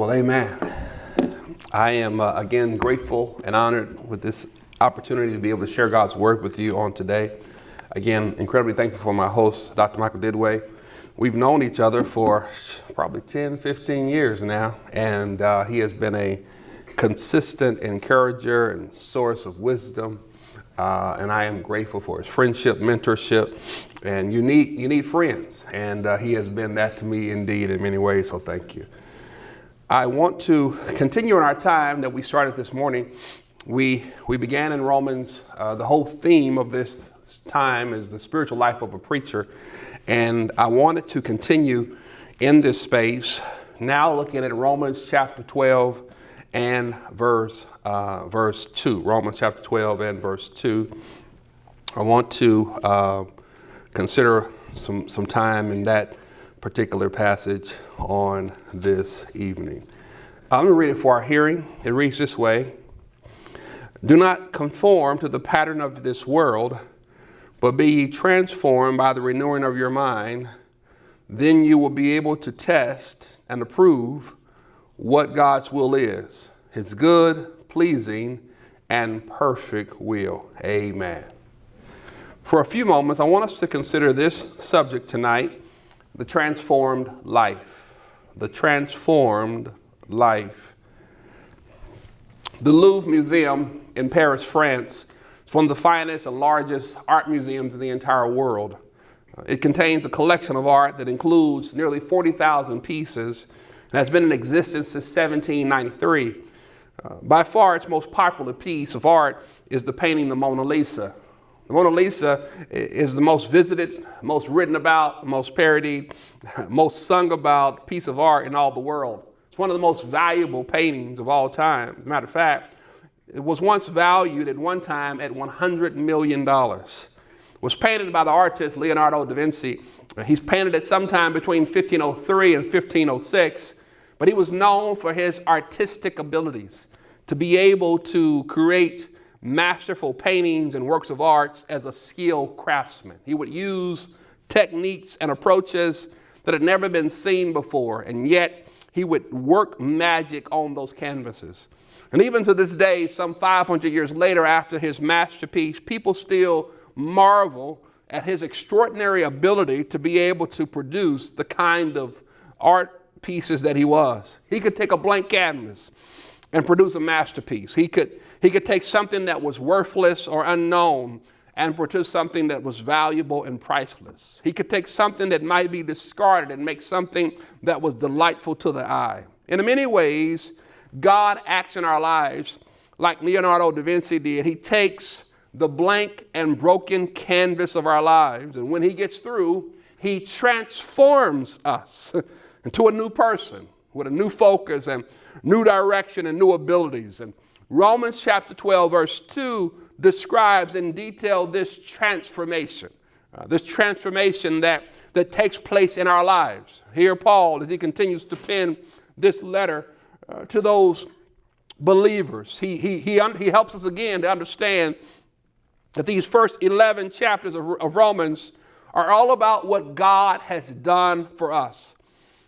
Well, amen. I am again grateful and honored with this opportunity to be able to share God's word with you on today. Again, incredibly thankful for my host, Dr. Michael Didway. We've known each other for probably 10, 15 years now, and he has been a consistent encourager and source of wisdom. And I am grateful for his friendship, mentorship, and you need friends. And he has been that to me indeed in many ways, so thank you. I want to continue in our time that we started this morning. We began in Romans. The whole theme of this time is the spiritual life of a preacher. And I wanted to continue in this space, now looking at Romans chapter 12 and verse 2. Romans chapter 12 and verse 2. I want to consider some time in that particular passage on this evening. I'm going to read it for our hearing. It reads this way. Do not conform to the pattern of this world, but be ye transformed by the renewing of your mind. Then you will be able to test and approve what God's will is, his good, pleasing, and perfect will. Amen. For a few moments, I want us to consider this subject tonight, the transformed life. The transformed life. The Louvre Museum in Paris, France, is one of the finest and largest art museums in the entire world. It contains a collection of art that includes nearly 40,000 pieces and has been in existence since 1793. By far, its most popular piece of art is the painting The Mona Lisa. The Mona Lisa is the most visited, most written about, most parodied, most sung about piece of art in all the world. It's one of the most valuable paintings of all time. As a matter of fact, it was once valued at one time at $100 million. It was painted by the artist Leonardo da Vinci. He's painted it sometime between 1503 and 1506, but he was known for his artistic abilities to be able to create masterful paintings and works of art as a skilled craftsman. He would use techniques and approaches that had never been seen before, and yet he would work magic on those canvases. And even to this day, some 500 years later after his masterpiece, people still marvel at his extraordinary ability to be able to produce the kind of art pieces that he was. He could take a blank canvas and produce a masterpiece. He could take something that was worthless or unknown and produce something that was valuable and priceless. He could take something that might be discarded and make something that was delightful to the eye. In many ways, God acts in our lives like Leonardo da Vinci did. He takes the blank and broken canvas of our lives, and when he gets through, he transforms us into a new person with a new focus and new direction and new abilities. And Romans chapter 12, verse 2 describes in detail this transformation that takes place in our lives. Here Paul, as he continues to pen this letter to those believers, he helps us again to understand that these first 11 chapters of Romans are all about what God has done for us.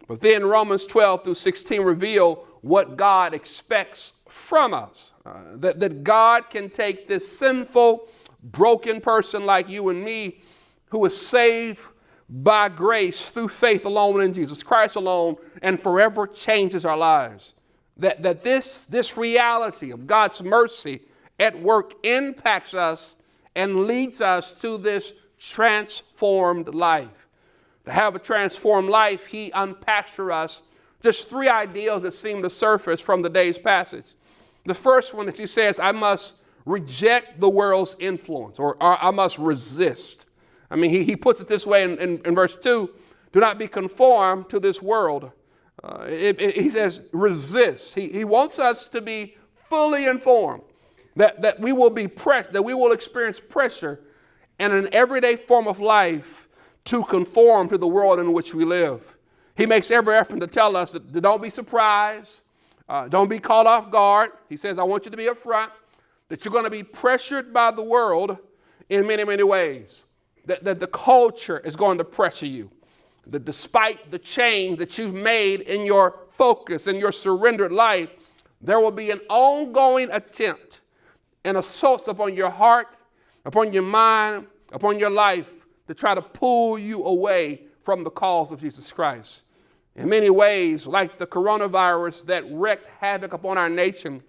But then Romans 12 through 16 reveal what God expects from us. That God can take this sinful, broken person like you and me who is saved by grace through faith alone in Jesus Christ alone and forever changes our lives. That this reality of God's mercy at work impacts us and leads us to this transformed life. To have a transformed life, he unpacks for us just three ideals that seem to surface from the day's passage. The first one is he says, I must reject the world's influence, or I must resist. I mean, he puts it this way in verse 2, do not be conformed to this world. He says, resist. He wants us to be fully informed that we will be that we will experience pressure in an everyday form of life to conform to the world in which we live. He makes every effort to tell us that don't be surprised, don't be caught off guard. He says, I want you to be upfront, that you're going to be pressured by the world in many, many ways, that the culture is going to pressure you, that despite the change that you've made in your focus and your surrendered life, there will be an ongoing attempt and assaults upon your heart, upon your mind, upon your life to try to pull you away from the cause of Jesus Christ. In many ways, like the coronavirus that wreaked havoc upon our nation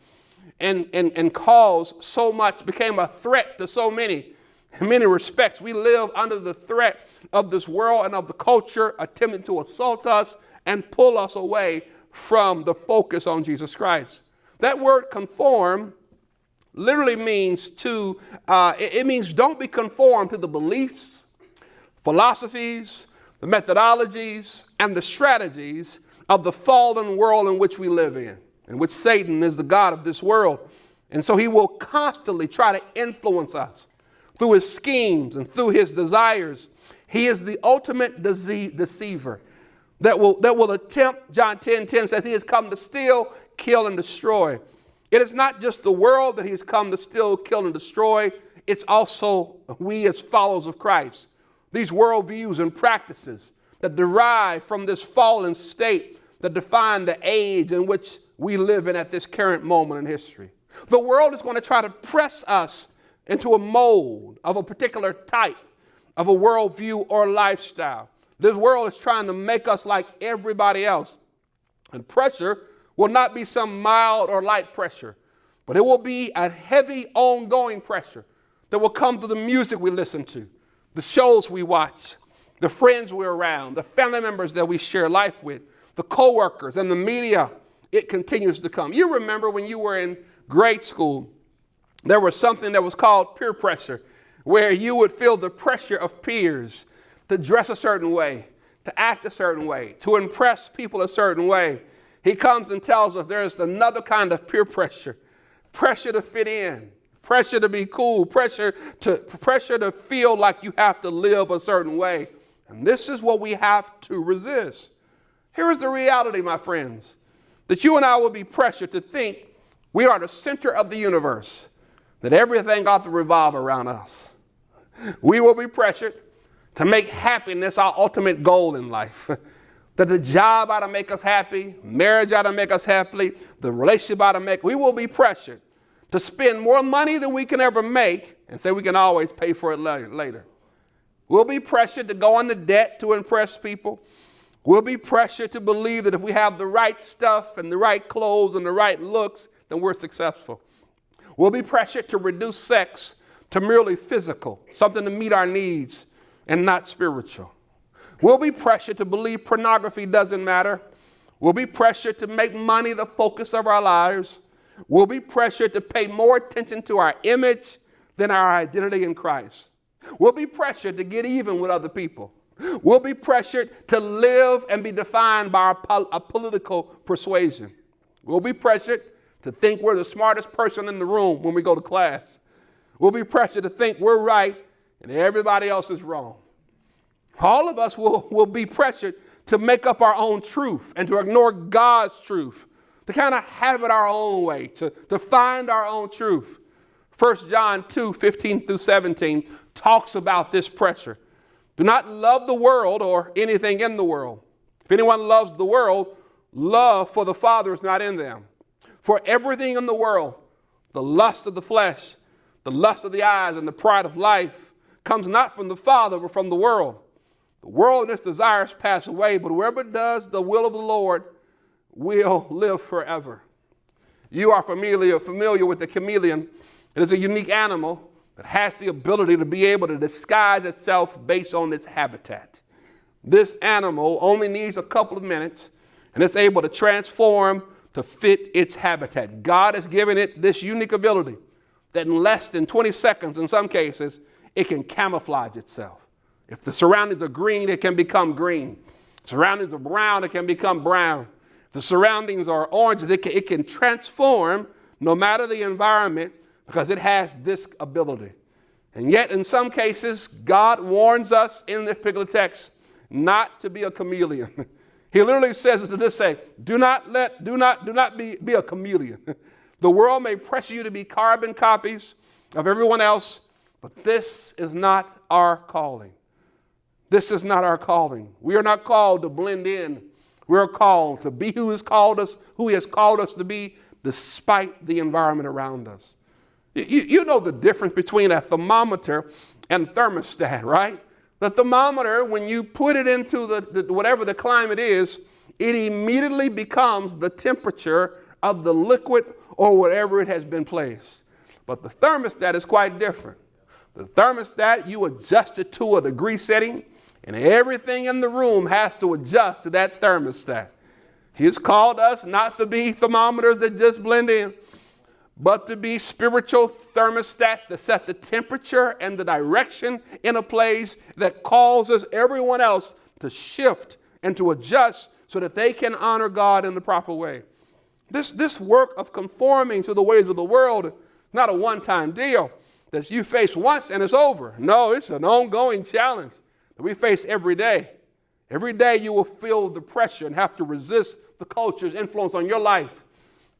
and caused so much, became a threat to so many. In many respects, we live under the threat of this world and of the culture attempting to assault us and pull us away from the focus on Jesus Christ. That word conform literally means it means don't be conformed to the beliefs, philosophies, the methodologies, and the strategies of the fallen world in which we live in which Satan is the god of this world. And so he will constantly try to influence us through his schemes and through his desires. He is the ultimate deceiver that will attempt, John 10:10 says, he has come to steal, kill, and destroy. It is not just the world that he has come to steal, kill, and destroy. It's also we as followers of Christ. These worldviews and practices that derive from this fallen state that define the age in which we live in at this current moment in history. The world is going to try to press us into a mold of a particular type of a worldview or lifestyle. This world is trying to make us like everybody else. And pressure will not be some mild or light pressure, but it will be a heavy, ongoing pressure that will come through the music we listen to, the shows we watch, the friends we're around, the family members that we share life with, the coworkers and the media. It continues to come. You remember when you were in grade school, there was something that was called peer pressure, where you would feel the pressure of peers to dress a certain way, to act a certain way, to impress people a certain way. He comes and tells us there is another kind of peer pressure, pressure to fit in, pressure to be cool, pressure to feel like you have to live a certain way. And this is what we have to resist. Here is the reality, my friends, that you and I will be pressured to think we are the center of the universe, that everything ought to revolve around us. We will be pressured to make happiness our ultimate goal in life. That the job ought to make us happy, marriage ought to make us happy, the relationship ought to make. We will be pressured to spend more money than we can ever make and say we can always pay for it later. We'll be pressured to go into debt to impress people. We'll be pressured to believe that if we have the right stuff and the right clothes and the right looks, then we're successful. We'll be pressured to reduce sex to merely physical, something to meet our needs and not spiritual. We'll be pressured to believe pornography doesn't matter. We'll be pressured to make money the focus of our lives. We'll be pressured to pay more attention to our image than our identity in Christ. We'll be pressured to get even with other people. We'll be pressured to live and be defined by our political persuasion. We'll be pressured to think we're the smartest person in the room when we go to class. We'll be pressured to think we're right and everybody else is wrong. All of us will be pressured to make up our own truth and to ignore God's truth, to kind of have it our own way, to find our own truth. 1 John 2:15-17 talks about this pressure. Do not love the world or anything in the world. If anyone loves the world, love for the Father is not in them. For everything in the world, the lust of the flesh, the lust of the eyes, and the pride of life comes not from the Father, but from the world. The world and its desires pass away, but whoever does the will of the Lord will live forever. You are familiar with the chameleon. It is a unique animal that has the ability to be able to disguise itself based on its habitat. This animal only needs a couple of minutes, and it's able to transform to fit its habitat. God has given it this unique ability that in less than 20 seconds, in some cases, it can camouflage itself. If the surroundings are green, it can become green. If the surroundings are brown, it can become brown. If the surroundings are orange, it can transform no matter the environment because it has this ability. And yet, in some cases, God warns us in this particular text not to be a chameleon. He literally says to this say, do not be a chameleon. The world may pressure you to be carbon copies of everyone else, but this is not our calling. This is not our calling. We are not called to blend in We're called to be who he has called us to be, despite the environment around us. You know the difference between a thermometer and thermostat, right? The thermometer, when you put it into the whatever the climate is, it immediately becomes the temperature of the liquid or whatever it has been placed. But the thermostat is quite different. The thermostat, you adjust it to a degree setting, and everything in the room has to adjust to that thermostat. He's called us not to be thermometers that just blend in, but to be spiritual thermostats that set the temperature and the direction in a place that causes everyone else to shift and to adjust so that they can honor God in the proper way. This work of conforming to the ways of the world, not a one-time deal that you face once and it's over. No, it's an ongoing challenge that we face every day. Every day you will feel the pressure and have to resist the culture's influence on your life,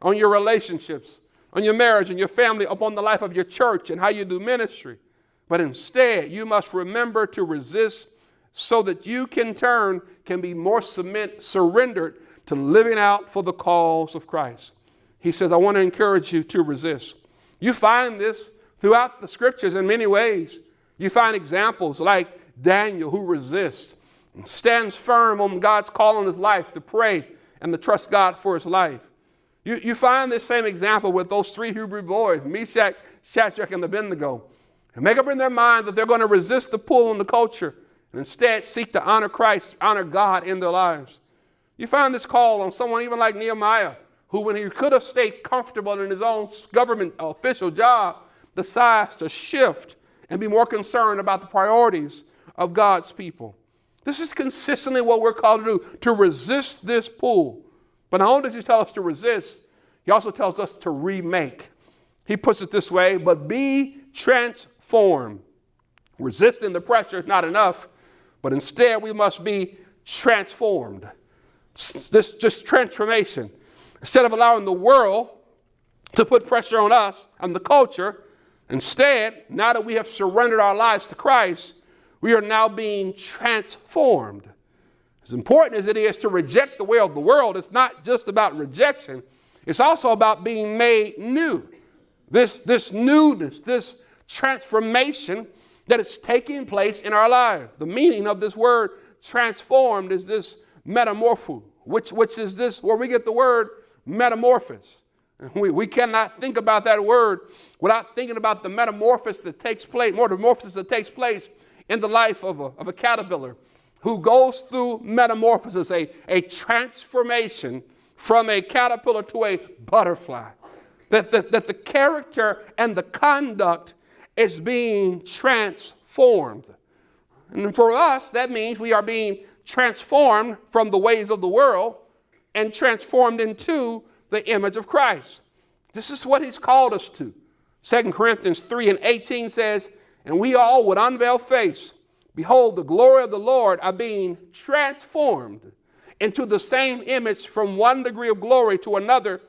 on your relationships, on your marriage and your family, upon the life of your church and how you do ministry. But instead, you must remember to resist so that you can be more surrendered to living out for the cause of Christ. He says, I want to encourage you to resist. You find this throughout the scriptures in many ways. You find examples like Daniel, who resists and stands firm on God's call on his life to pray and to trust God for his life. You find this same example with those three Hebrew boys, Meshach, Shadrach, and Abednego, and make up in their mind that they're going to resist the pull on the culture and instead seek to honor Christ, honor God in their lives. You find this call on someone even like Nehemiah, who when he could have stayed comfortable in his own government official job, decides to shift and be more concerned about the priorities of God's people. This is consistently what we're called to do, to resist this pull. But not only does he tell us to resist, he also tells us to remake. He puts it this way, but be transformed. Resisting the pressure is not enough, but instead we must be transformed. This just transformation. Instead of allowing the world to put pressure on us and the culture, instead, now that we have surrendered our lives to Christ, we are now being transformed. As important as it is to reject the way of the world, it's not just about rejection. It's also about being made new. This newness, this transformation that is taking place in our lives. The meaning of this word transformed is this metamorpho, which is this where we get the word metamorphosis. We cannot think about that word without thinking about the metamorphosis that takes place in the life of a caterpillar who goes through metamorphosis, a transformation from a caterpillar to a butterfly. That the character and the conduct is being transformed. And for us, that means we are being transformed from the ways of the world and transformed into the image of Christ. This is what he's called us to. 2 Corinthians 3:18 says, and we all with unveiled face, behold, the glory of the Lord are being transformed into the same image from one degree of glory to another.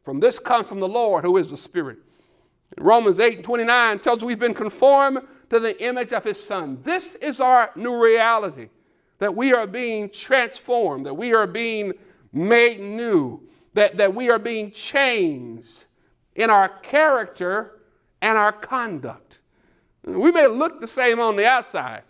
From this comes from the Lord, who is the Spirit. Romans 8:29 tells us we've been conformed to the image of his Son. This is our new reality, that we are being transformed, that we are being made new, that we are being changed in our character and our conduct. We may look the same on the outside,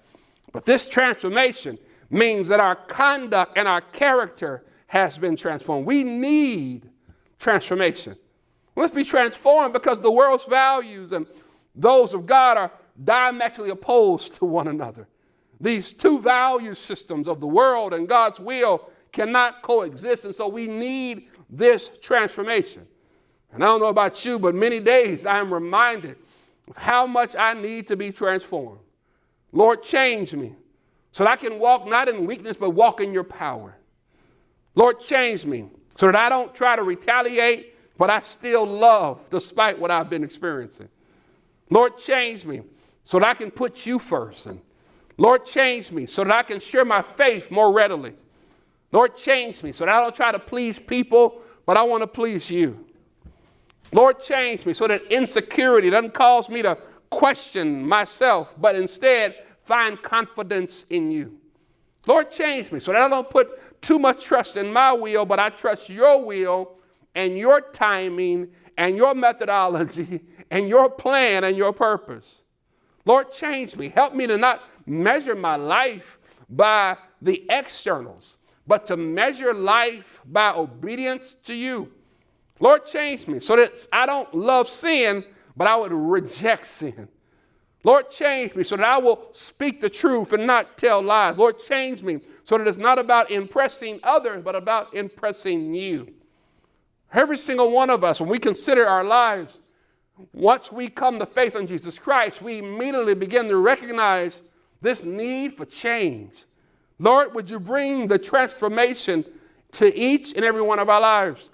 but this transformation means that our conduct and our character has been transformed. We need transformation. Let's be transformed because the world's values and those of God are diametrically opposed to one another. These two value systems of the world and God's will cannot coexist, and so we need this transformation. And I don't know about you, but many days I am reminded of how much I need to be transformed. Lord, change me so that I can walk not in weakness, but walk in your power. Lord, change me so that I don't try to retaliate, but I still love despite what I've been experiencing. Lord, change me so that I can put you first. And Lord, change me so that I can share my faith more readily. Lord, change me so that I don't try to please people, but I want to please you. Lord, change me so that insecurity doesn't cause me to question myself, but instead find confidence in you. Lord, change me so that I don't put too much trust in my will, but I trust your will and your timing and your methodology and your plan and your purpose. Lord, change me. Help me to not measure my life by the externals, but to measure life by obedience to you. Lord, change me so that I don't love sin, but I would reject sin. Lord, change me so that I will speak the truth and not tell lies. Lord, change me so that it's not about impressing others, but about impressing you. Every single one of us, when we consider our lives, once we come to faith in Jesus Christ, we immediately begin to recognize this need for change. Lord, would you bring the transformation to each and every one of our lives?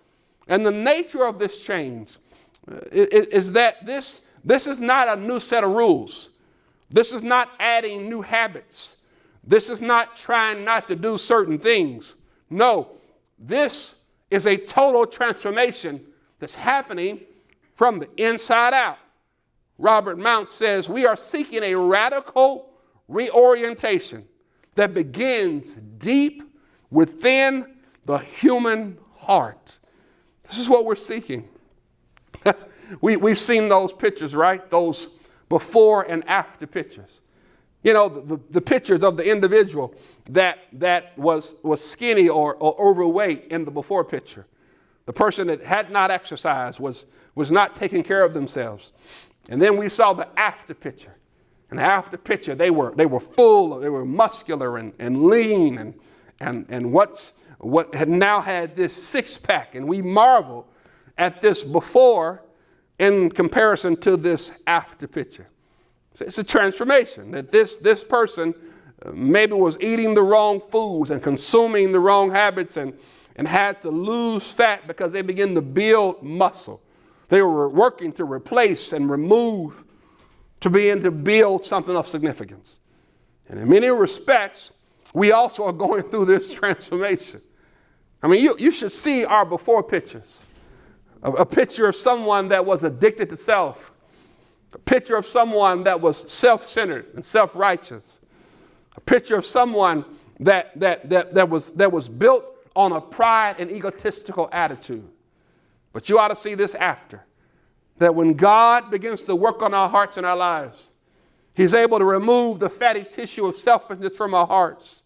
And the nature of this change is that this is not a new set of rules. This is not adding new habits. This is not trying not to do certain things. No, this is a total transformation that's happening from the inside out. Robert Mount says, we are seeking a radical reorientation that begins deep within the human heart. This is what we're seeking. We've seen those pictures, right? Those before and after pictures. You know, the pictures of the individual that was skinny or overweight in the before picture. The person that had not exercised was not taking care of themselves. And then we saw the after picture. And the after picture, they were full, they were muscular and lean and what had now had this six-pack. And we marvel at this before in comparison to this after picture. So it's a transformation that this person maybe was eating the wrong foods and consuming the wrong habits and had to lose fat because they began to build muscle. They were working to replace and remove to begin to build something of significance. And in many respects, we also are going through this transformation. I mean, you should see our before pictures. A picture of someone that was addicted to self. A picture of someone that was self-centered and self-righteous. A picture of someone that was built on a pride and egotistical attitude. But you ought to see this after. That when God begins to work on our hearts and our lives, he's able to remove the fatty tissue of selfishness from our hearts.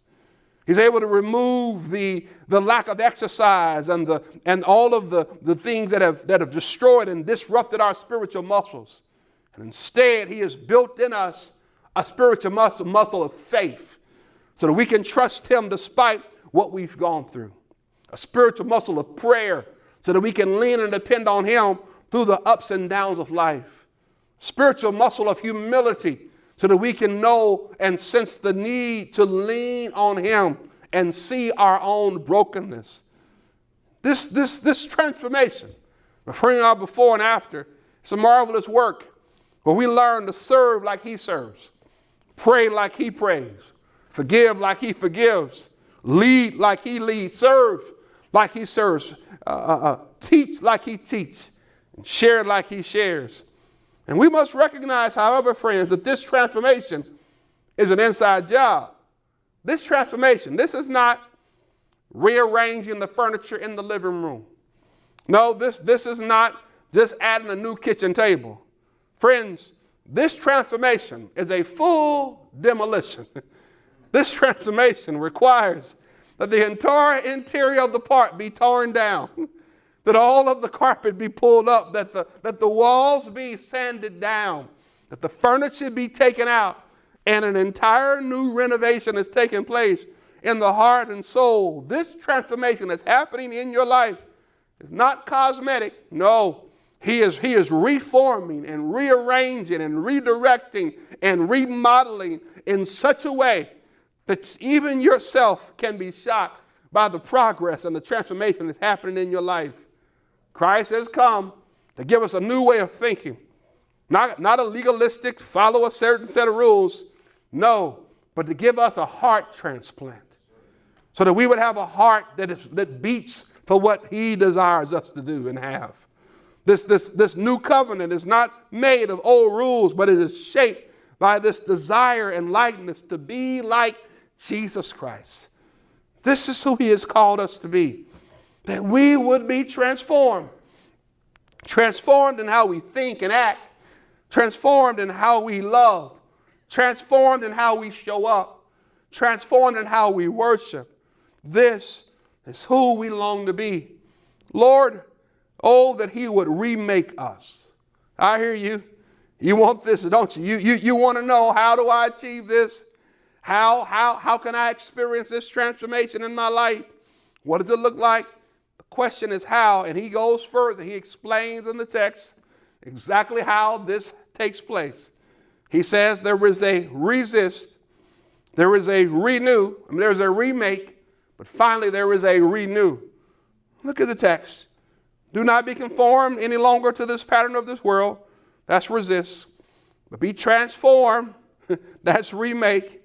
He's able to remove the lack of exercise and all of the things that have destroyed and disrupted our spiritual muscles. And instead, he has built in us a spiritual muscle of faith so that we can trust him despite what we've gone through. A spiritual muscle of prayer so that we can lean and depend on him through the ups and downs of life. Spiritual muscle of humility so that we can know and sense the need to lean on him and see our own brokenness. This transformation, referring to our before and after, it's a marvelous work where we learn to serve like he serves, pray like he prays, forgive like he forgives, lead like he leads, serve like he serves, teach like he teaches, and share like he shares. And we must recognize, however, friends, that this transformation is an inside job. This transformation, this is not rearranging the furniture in the living room. No, this is not just adding a new kitchen table. Friends, this transformation is a full demolition. This transformation requires that the entire interior of the part be torn down, that all of the carpet be pulled up, that the walls be sanded down, that the furniture be taken out, and an entire new renovation is taking place in the heart and soul. This transformation that's happening in your life is not cosmetic. No, he is reforming and rearranging and redirecting and remodeling in such a way that even yourself can be shocked by the progress and the transformation that's happening in your life. Christ has come to give us a new way of thinking. Not a legalistic, follow a certain set of rules. No, but to give us a heart transplant so that we would have a heart that beats for what he desires us to do and have. This new covenant is not made of old rules, but it is shaped by this desire and likeness to be like Jesus Christ. This is who he has called us to be, that we would be transformed. Transformed in how we think and act, transformed in how we love, transformed in how we show up, transformed in how we worship. This is who we long to be. Lord, oh, that he would remake us. I hear you. You want this, don't you? You want to know, how do I achieve this? How can I experience this transformation in my life? What does it look like? The question is how, and he goes further. He explains in the text exactly how this takes place. He says there is a resist, there is a renew, there's a remake, but finally there is a renew. Look at the text. Do not be conformed any longer to this pattern of this world. That's resist. But be transformed. That's remake.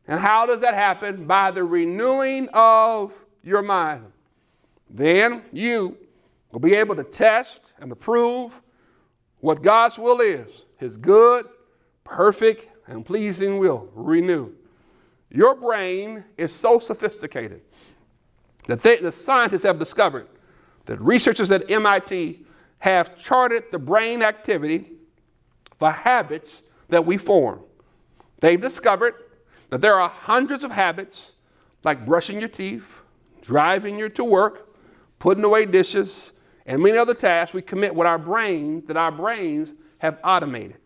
And how does that happen? By the renewing of your mind. Then you will be able to test and approve what God's will is. His good, perfect, and pleasing will. Renew. Your brain is so sophisticated that the scientists have discovered that researchers at MIT have charted the brain activity for habits that we form. They've discovered that there are hundreds of habits, like brushing your teeth, driving you to work, putting away dishes, and many other tasks we commit with our brains that our brains have automated.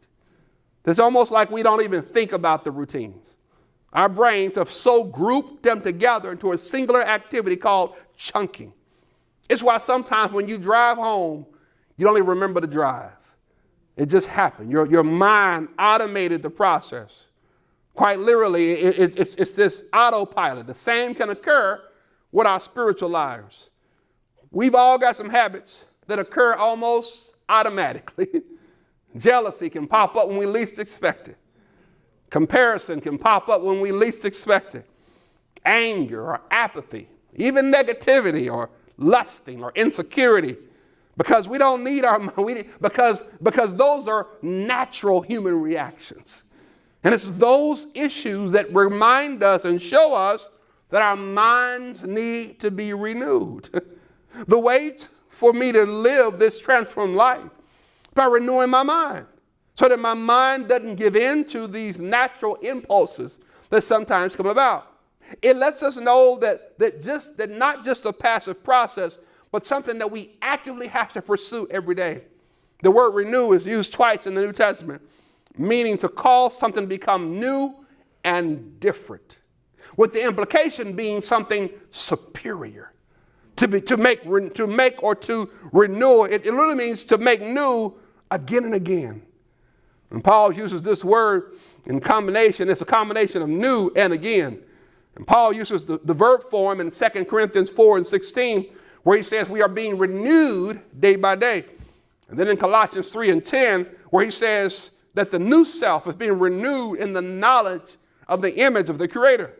It's almost like we don't even think about the routines. Our brains have so grouped them together into a singular activity called chunking. It's why sometimes when you drive home, you don't even remember to drive. It just happened. Your mind automated the process. Quite literally, it's this autopilot. The same can occur with our spiritual lives. We've all got some habits that occur almost automatically. Jealousy can pop up when we least expect it. Comparison can pop up when we least expect it. Anger or apathy, even negativity or lusting or insecurity, because we don't need because those are natural human reactions. And it's those issues that remind us and show us that our minds need to be renewed. The way for me to live this transformed life by renewing my mind, so that my mind doesn't give in to these natural impulses that sometimes come about. It lets us know that not just a passive process, but something that we actively have to pursue every day. The word renew is used twice in the New Testament, meaning to cause something to become new and different, with the implication being something superior. To make or to renew, it literally means to make new again and again. And Paul uses this word in combination. It's a combination of new and again. And Paul uses the verb form in 2 Corinthians 4:16, where he says we are being renewed day by day. And then in Colossians 3:10, where he says that the new self is being renewed in the knowledge of the image of the Creator.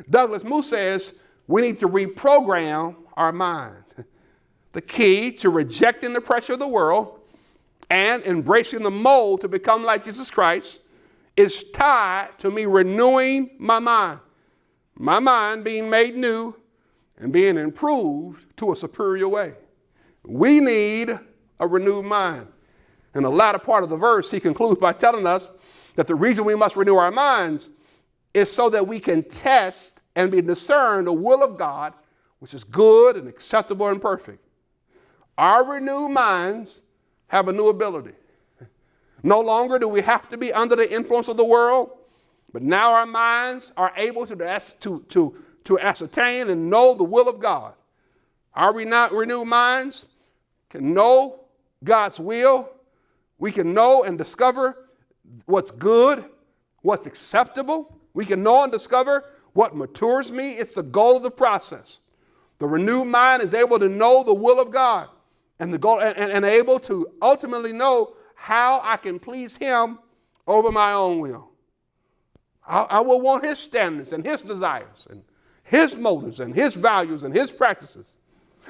Douglas Moo says we need to reprogram our mind. The key to rejecting the pressure of the world and embracing the mold to become like Jesus Christ is tied to me renewing my mind. My mind being made new and being improved to a superior way. We need a renewed mind. In the latter part of the verse, he concludes by telling us that the reason we must renew our minds is so that we can test and be discern the will of God, which is good and acceptable and perfect. Our renewed minds have a new ability. No longer do we have to be under the influence of the world, but now our minds are able to ascertain and know the will of God. Our renewed minds can know God's will. We can know and discover what's good, what's acceptable. We can know and discover what matures me. It's the goal of the process. The renewed mind is able to know the will of God and the goal and able to ultimately know how I can please him over my own will. I will want his standards and his desires and his motives and his values and his practices.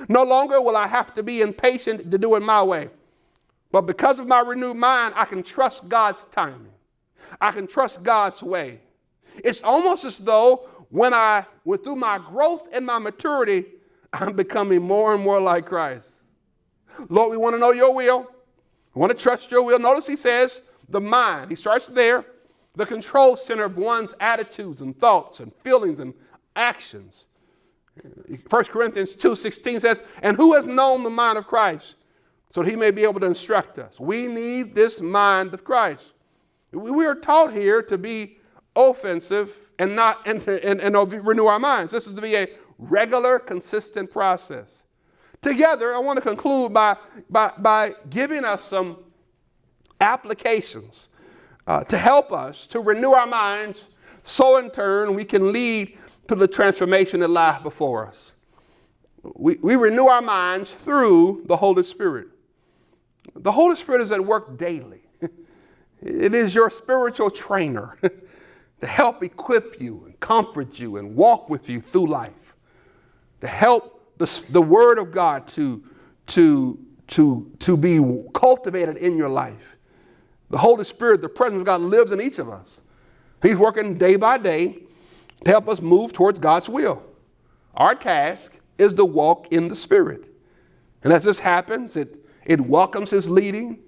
No longer will I have to be impatient to do it my way. But because of my renewed mind, I can trust God's timing. I can trust God's way. It's almost as though through my growth and my maturity, I'm becoming more and more like Christ. Lord, we want to know your will. We want to trust your will. Notice he says the mind. He starts there, the control center of one's attitudes and thoughts and feelings and actions. 1 Corinthians 2:16 says, and who has known the mind of Christ so that he may be able to instruct us? We need this mind of Christ. We are taught here to be offensive and renew our minds. This is to be a regular, consistent process. Together, I want to conclude by giving us some applications to help us to renew our minds, so in turn we can lead to the transformation that lies before us. We renew our minds through the Holy Spirit. The Holy Spirit is at work daily. It is your spiritual trainer to help equip you and comfort you and walk with you through life, to help the Word of God to be cultivated in your life. The Holy Spirit, the presence of God, lives in each of us. He's working day by day to help us move towards God's will. Our task is to walk in the Spirit. And as this happens, it welcomes his leading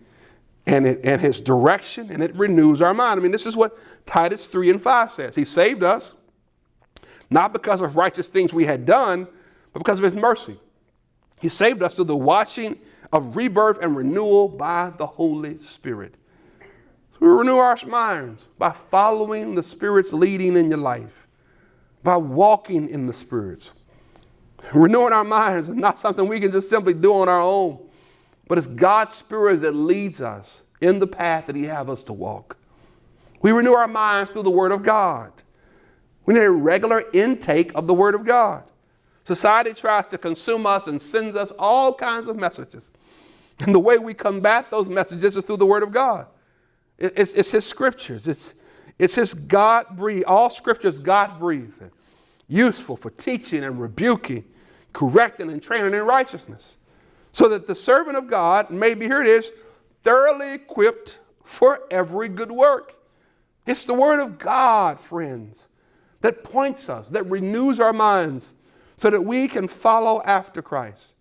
and his direction, and it renews our mind. I mean, this is what Titus 3:5 says. He saved us, not because of righteous things we had done, but because of his mercy. He saved us through the washing of rebirth and renewal by the Holy Spirit. So we renew our minds by following the Spirit's leading in your life, by walking in the Spirit. Renewing our minds is not something we can just simply do on our own, but it's God's Spirit that leads us in the path that he has us to walk. We renew our minds through the Word of God. We need a regular intake of the Word of God. Society tries to consume us and sends us all kinds of messages. And the way we combat those messages is through the Word of God. It's his scriptures. It's his God-breathed. All scriptures God-breathed, and useful for teaching and rebuking, correcting and training in righteousness, so that the servant of God may be, here it is, thoroughly equipped for every good work. It's the Word of God, friends, that points us, that renews our minds, so that we can follow after Christ.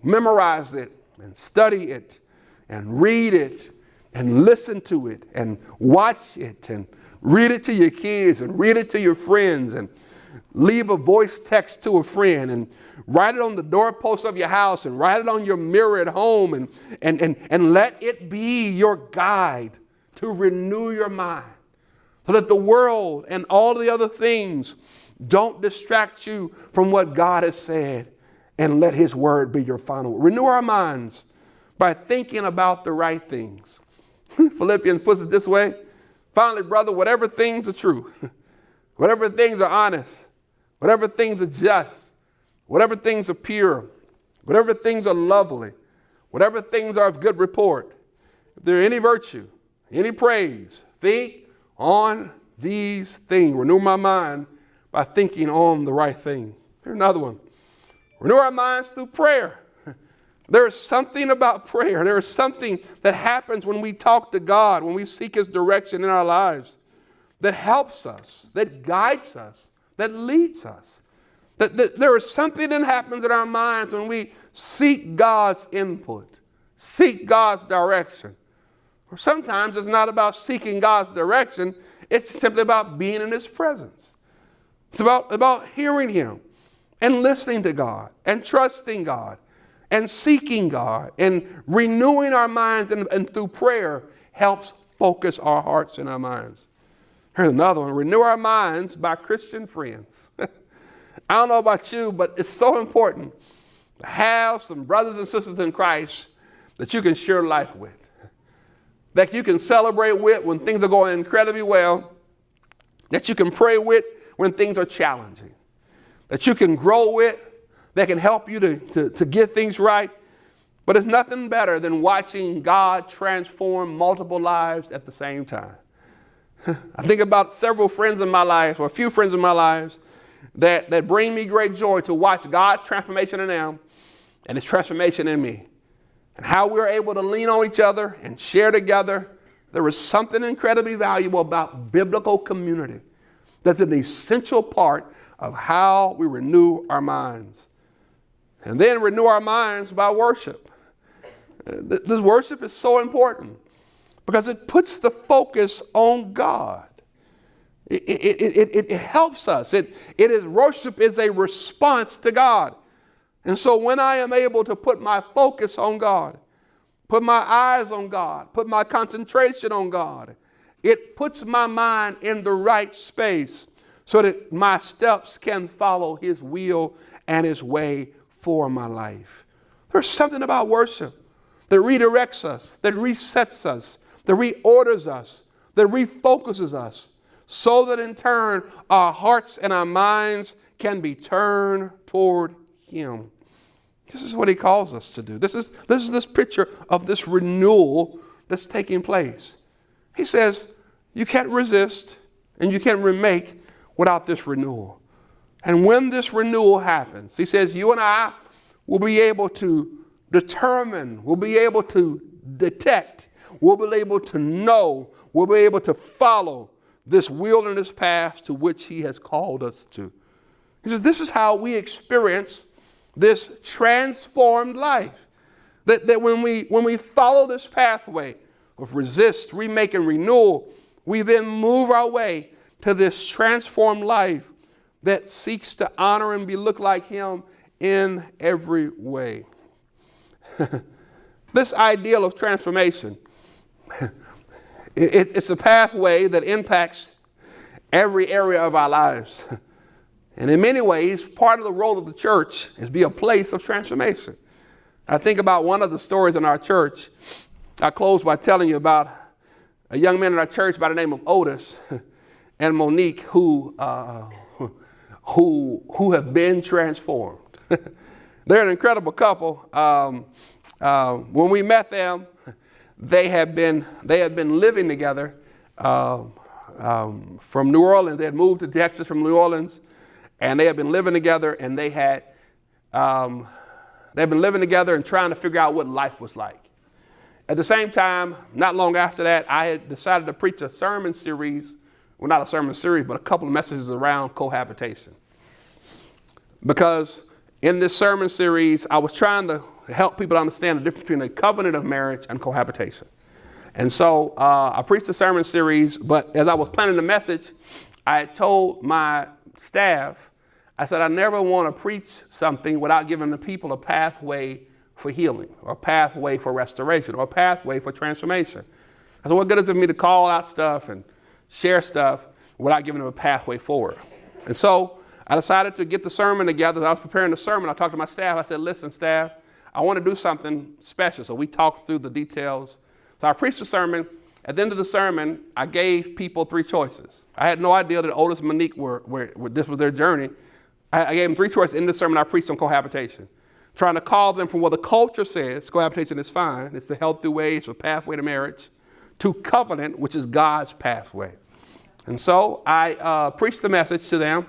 Memorize it and study it and read it and listen to it and watch it and read it to your kids and read it to your friends and leave a voice text to a friend and write it on the doorpost of your house and write it on your mirror at home and let it be your guide to renew your mind so that the world and all the other things don't distract you from what God has said, and let his word be your final word. Renew our minds by thinking about the right things. Philippians puts it this way. Finally, brother, whatever things are true, whatever things are honest, whatever things are just, whatever things are pure, whatever things are lovely, whatever things are of good report, if there any virtue, any praise, think on these things. Renew my mind by thinking on the right things. Here's another one. Renew our minds through prayer. There is something about prayer. There is something that happens when we talk to God, when we seek his direction in our lives, that helps us, that guides us, that leads us. That there is something that happens in our minds when we seek God's input, seek God's direction. Or sometimes it's not about seeking God's direction. It's simply about being in his presence. It's about hearing him and listening to God and trusting God and seeking God and renewing our minds, and through prayer helps focus our hearts and our minds. Here's another one. Renew our minds by Christian friends. I don't know about you, but it's so important to have some brothers and sisters in Christ that you can share life with, that you can celebrate with when things are going incredibly well, that you can pray with when things are challenging, that you can grow with, that can help you to get things right. But it's nothing better than watching God transform multiple lives at the same time. I think about several friends in my life, or a few friends in my lives, that bring me great joy to watch God's transformation in them and his transformation in me. And how we're able to lean on each other and share together there is something incredibly valuable about biblical community. That's an essential part of how we renew our minds. And then renew our minds by worship. This worship is so important because it puts the focus on God. It helps us. Worship is a response to God. And so when I am able to put my focus on God, put my eyes on God, put my concentration on God, it puts my mind in the right space so that my steps can follow his will and his way for my life. There's something about worship that redirects us, that resets us, that reorders us, that refocuses us, so that in turn our hearts and our minds can be turned toward him. This is what he calls us to do. This is this picture of this renewal that's taking place. He says you can't resist and you can't remake without this renewal. And when this renewal happens, he says you and I will be able to determine, we'll be able to detect, we'll be able to know, we'll be able to follow this wilderness path to which he has called us to. He says this is how we experience this transformed life. That when we follow this pathway of resist, remake, and renewal, we then move our way to this transformed life that seeks to honor and look like him in every way. This ideal of transformation, it's a pathway that impacts every area of our lives. And in many ways, part of the role of the church is be a place of transformation. I think about one of the stories in our church. I close by telling you about a young man in our church by the name of Otis and Monique who have been transformed. They're an incredible couple. When we met them, they had been living together from New Orleans. They had moved to Texas from New Orleans, and they had been living together. And they had been living together and trying to figure out what life was like. At the same time, not long after that, I had decided to preach a sermon series. Well, not a sermon series, but a couple of messages around cohabitation. Because in this sermon series, I was trying to help people understand the difference between a covenant of marriage and cohabitation. And so I preached the sermon series, but as I was planning the message, I had told my staff, I said, I never want to preach something without giving the people a pathway for healing, or a pathway for restoration, or a pathway for transformation. I said, what good is it for me to call out stuff and share stuff without giving them a pathway forward? And so I decided to get the sermon together. As I was preparing the sermon, I talked to my staff. I said, listen, staff, I want to do something special. So we talked through the details. So I preached the sermon. At the end of the sermon, I gave people 3 choices. I had no idea that Otis and Monique this was their journey. I gave them 3 choices. In the sermon, I preached on cohabitation, trying to call them from what the culture says, cohabitation is fine, it's the healthy way, it's a pathway to marriage, to covenant, which is God's pathway. And so I preached the message to them.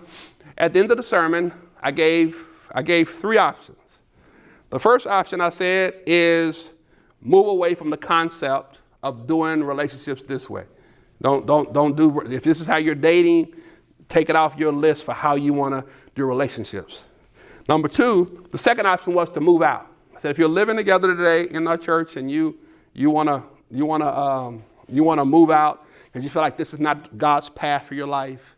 At the end of the sermon, I gave 3 options. The first option I said is move away from the concept of doing relationships this way. Don't do, if this is how you're dating, take it off your list for how you want to do relationships. Number 2, the second option was to move out. I said, if you're living together today in our church and you want to move out because you feel like this is not God's path for your life,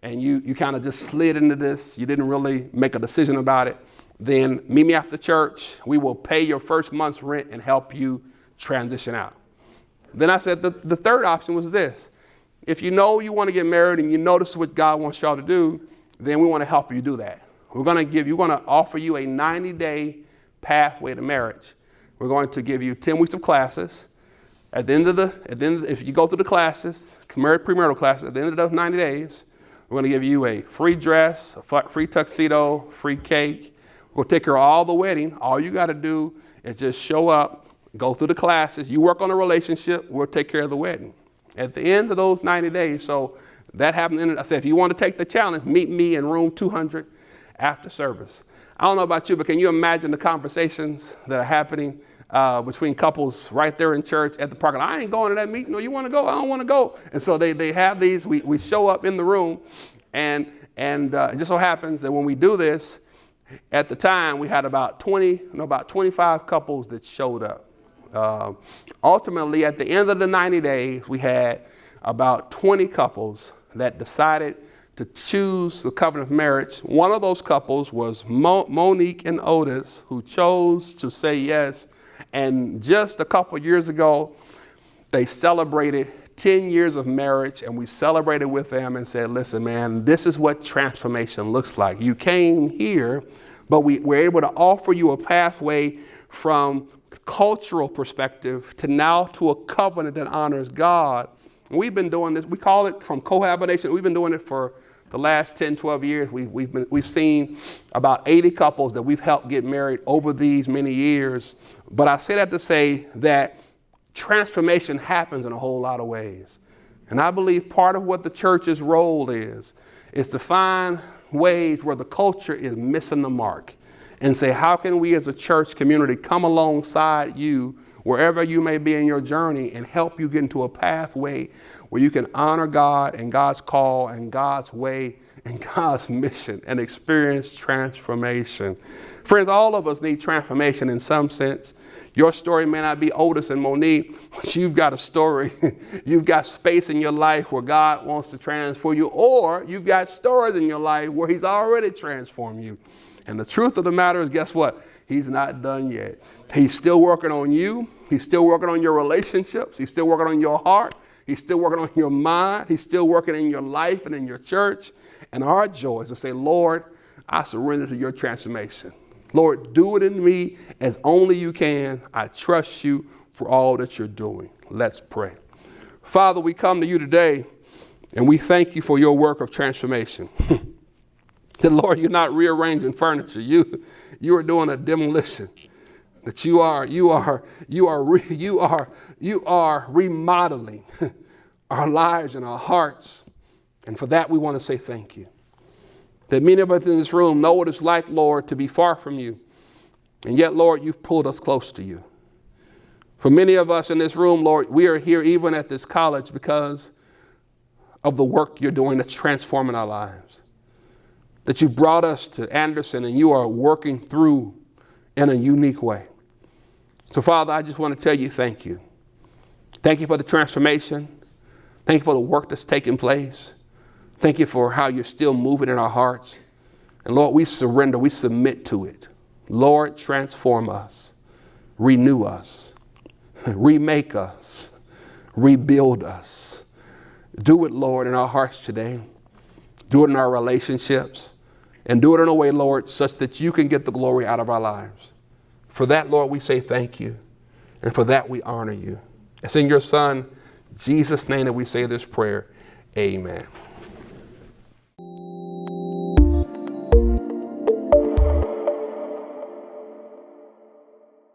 and you kind of just slid into this, you didn't really make a decision about it, then meet me after church. We will pay your first month's rent and help you transition out. Then I said the third option was this. If you know you want to get married and you notice what God wants y'all to do, then we want to help you do that. We're going to offer you a 90-day pathway to marriage. We're going to give you 10 weeks of classes. If you go through the classes, premarital classes, at the end of those 90 days, we're going to give you a free dress, a free tuxedo, free cake. We'll take care of all the wedding. All you got to do is just show up, go through the classes. You work on a relationship, we'll take care of the wedding. At the end of those 90 days, so that happened. I said, if you want to take the challenge, meet me in room 200 after service. I don't know about you, but can you imagine the conversations that are happening between couples right there in church at the parking lot. I ain't going to that meeting. No, you want to go? I don't want to go. And so they have these. We show up in the room, and it just so happens that when we do this, at the time we had about 25 couples that showed up. Ultimately, at the end of the 90 days, we had about 20 couples that decided to choose the covenant of marriage. One of those couples was Monique and Otis, who chose to say yes. And just a couple years ago, they celebrated 10 years of marriage, and we celebrated with them and said, listen, man, this is what transformation looks like. You came here, but we were able to offer you a pathway from cultural perspective to now to a covenant that honors God. And we've been doing this. We call it from cohabitation. We've been doing it for the last 10, 12 years. We've seen about 80 couples that we've helped get married over these many years. But I say that to say that transformation happens in a whole lot of ways. And I believe part of what the church's role is to find ways where the culture is missing the mark and say, how can we as a church community come alongside you wherever you may be in your journey and help you get into a pathway where you can honor God and God's call and God's way and God's mission and experience transformation. Friends, all of us need transformation in some sense. Your story may not be Otis and Monique, but you've got a story. You've got space in your life where God wants to transform you, or you've got stories in your life where he's already transformed you. And the truth of the matter is, guess what? He's not done yet. He's still working on you. He's still working on your relationships. He's still working on your heart. He's still working on your mind. He's still working in your life and in your church. And our joy is to say, Lord, I surrender to your transformation. Lord, do it in me as only you can. I trust you for all that you're doing. Let's pray. Father, we come to you today and we thank you for your work of transformation. That, Lord, you're not rearranging furniture. You are doing a demolition. That you are remodeling our lives and our hearts. And for that, we want to say thank you. That many of us in this room know what it's like, Lord, to be far from you. And yet, Lord, you've pulled us close to you. For many of us in this room, Lord, we are here even at this college because of the work you're doing that's transforming our lives. That you brought us to Anderson and you are working through in a unique way. So, Father, I just want to tell you thank you. Thank you for the transformation. Thank you for the work that's taking place. Thank you for how you're still moving in our hearts. And Lord, we surrender, we submit to it. Lord, transform us, renew us, remake us, rebuild us. Do it, Lord, in our hearts today. Do it in our relationships. And do it in a way, Lord, such that you can get the glory out of our lives. For that, Lord, we say thank you. And for that, we honor you. It's in your Son, Jesus' name, that we say this prayer. Amen.